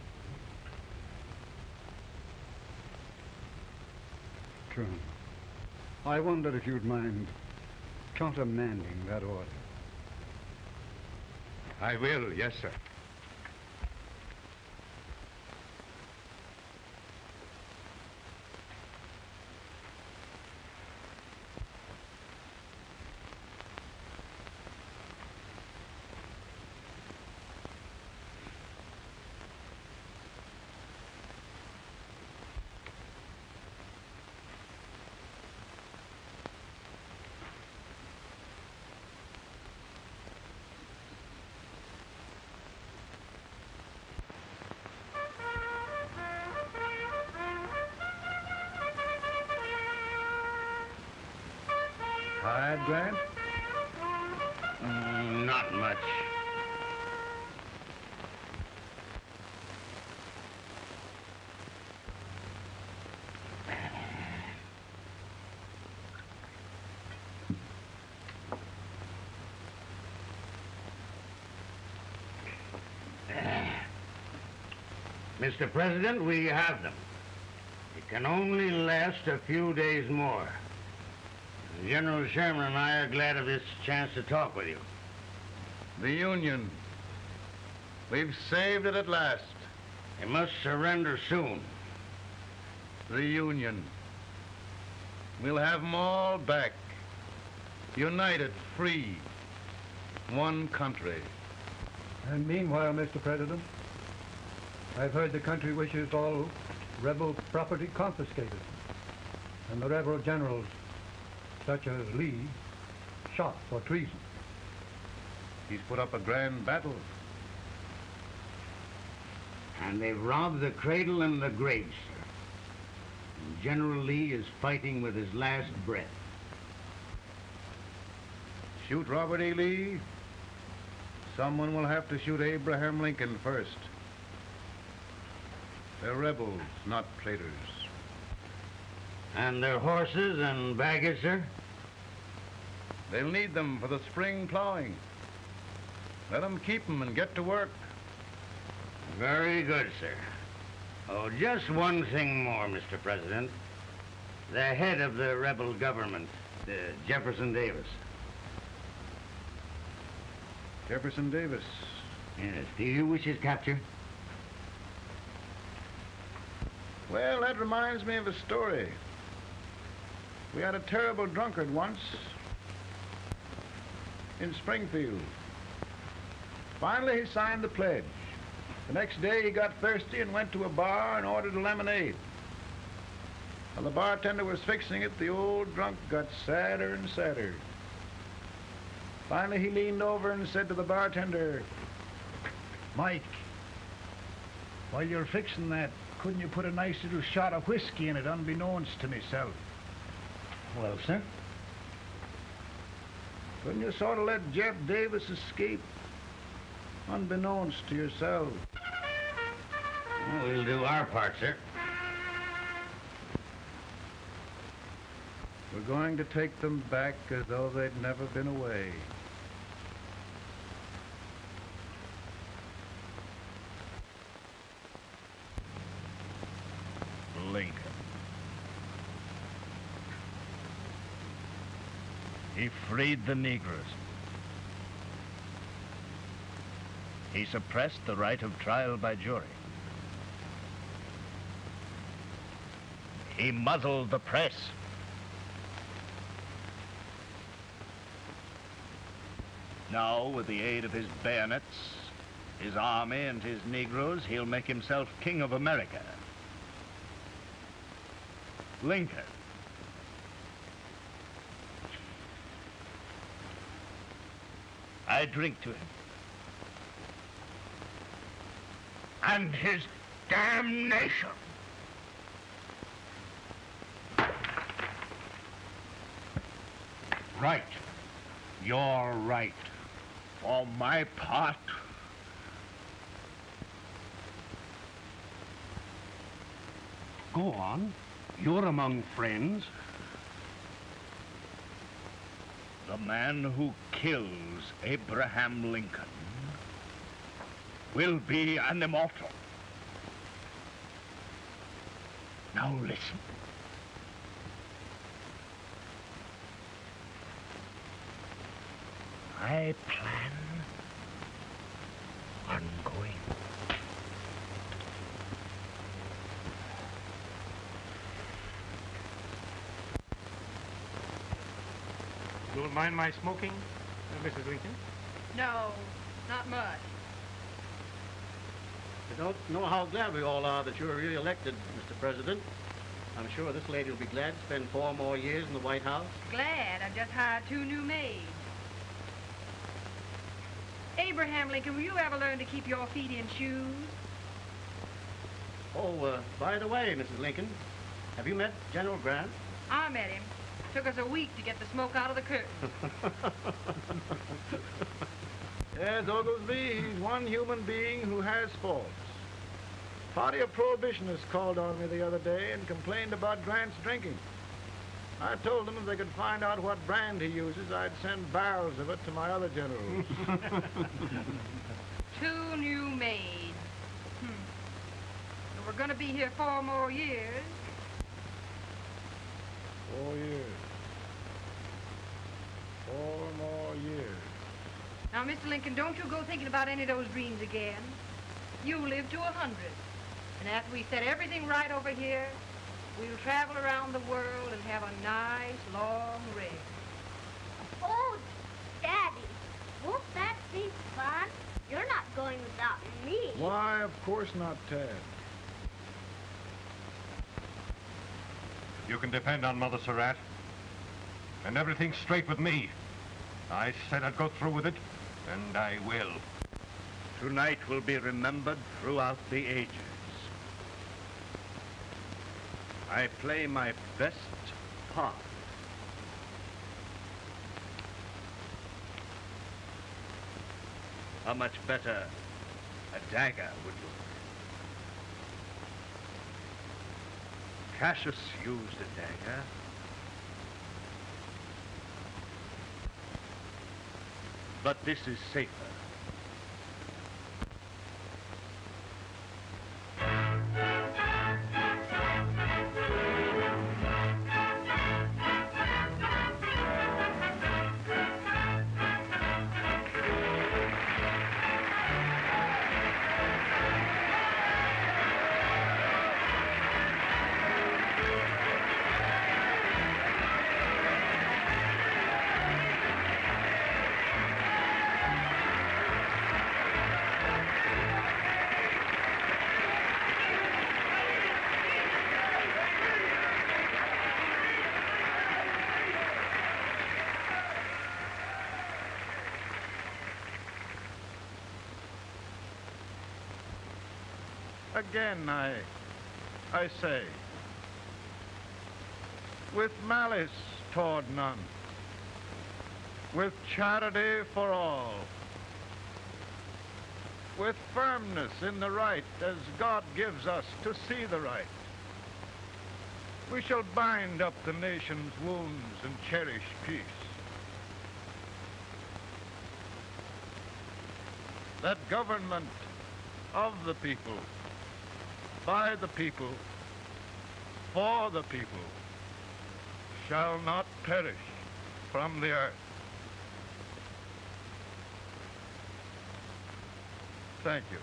Colonel, I wonder if you'd mind countermanding that order. I will, yes, sir. Tired, Grant? Not much. Mr. President, we have them. It can only last a few days more. General Sherman and I are glad of this chance to talk with you. The Union. We've saved it at last. You must surrender soon. The Union. We'll have them all back. United, free. One country. And meanwhile, Mr. President, I've heard the country wishes all rebel property confiscated, and the rebel generals, such as Lee, shot for treason. He's put up a grand battle. And they've robbed the cradle and the grave, sir. And General Lee is fighting with his last breath. Shoot Robert E. Lee? Someone will have to shoot Abraham Lincoln first. They're rebels, not traitors. And their horses and baggage, sir? They'll need them for the spring plowing. Let them keep them and get to work. Very good, sir. Oh, just one thing more, Mr. President. The head of the rebel government, Jefferson Davis. Jefferson Davis? Yes. Do you wish his capture? Well, that reminds me of a story. We had a terrible drunkard once in Springfield. Finally, he signed the pledge. The next day he got thirsty and went to a bar and ordered a lemonade. While the bartender was fixing it, the old drunk got sadder and sadder. Finally he leaned over and said to the bartender, "Mike, while you're fixing that, couldn't you put a nice little shot of whiskey in it unbeknownst to myself?" Well, sir? Couldn't you sort of let Jeff Davis escape unbeknownst to yourself? Well, we'll do our part, sir. We're going to take them back as though they'd never been away. Lincoln. He freed the Negroes. He suppressed the right of trial by jury. He muzzled the press. Now, with the aid of his bayonets, his army, and his Negroes, he'll make himself king of America. Lincoln. I drink to him. And his damnation. Right. You're right. For my part, Go on. You're among friends. the man who kills Abraham Lincoln will be an immortal. Now listen. I plan on going. You don't mind my smoking, Mrs. Lincoln? No, not much. I don't know how glad we all are that you're re-elected, Mr. President. I'm sure this lady will be glad to spend 4 more years in the White House. Glad I've just hired 2 new maids. Abraham Lincoln, will you ever learn to keep your feet in shoes? Oh, by the way, Mrs. Lincoln, have you met General Grant? I met him. Took us a week to get the smoke out of the curtain. Yes, Oglesby, he's one human being who has faults. Party of Prohibitionists called on me the other day and complained about Grant's drinking. I told them if they could find out what brand he uses, I'd send barrels of it to my other generals. 2 new maids. So we're going to be here 4 more years. 4 years. 4 more years. Now, Mr. Lincoln, don't you go thinking about any of those dreams again. You live to 100. And after we set everything right over here, we'll travel around the world and have a nice, long rest. Oh, Daddy, won't that be fun? You're not going without me. Why, of course not, Tad. You can depend on Mother Surratt. And everything's straight with me. I said I'd go through with it, and I will. Tonight will be remembered throughout the ages. I play my best part. How much better a dagger would look. Cassius used a dagger. But this is safer. again I say, with malice toward none, with charity for all, with firmness in the right as God gives us to see the right, we shall bind up the nation's wounds and cherish peace. That government of the people, by the people, for the people, shall not perish from the earth. Thank you.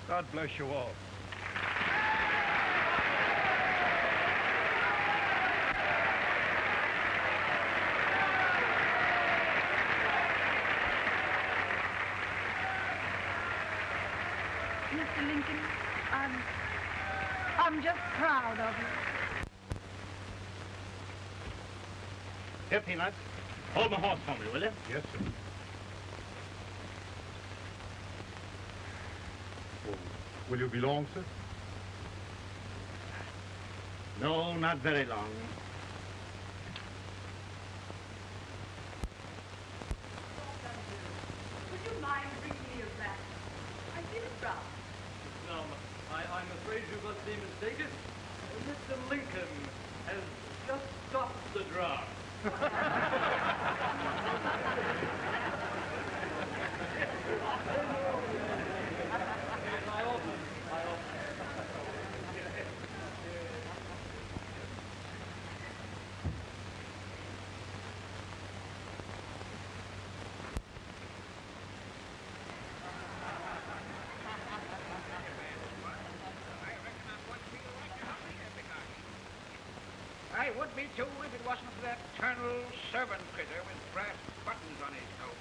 God bless you all. Mr. Lincoln, I'm just proud of you. Here, Peanuts. Hold my horse for me, will you? Yes, sir. Oh, will you be long, sir? No, not very long. Would you mind bringing me a glass? I feel it brown. No, I'm afraid you must be mistaken. Mr. Lincoln has just stopped the draft. I would be too if it wasn't for that Colonel servant critter with brass buttons on his coat.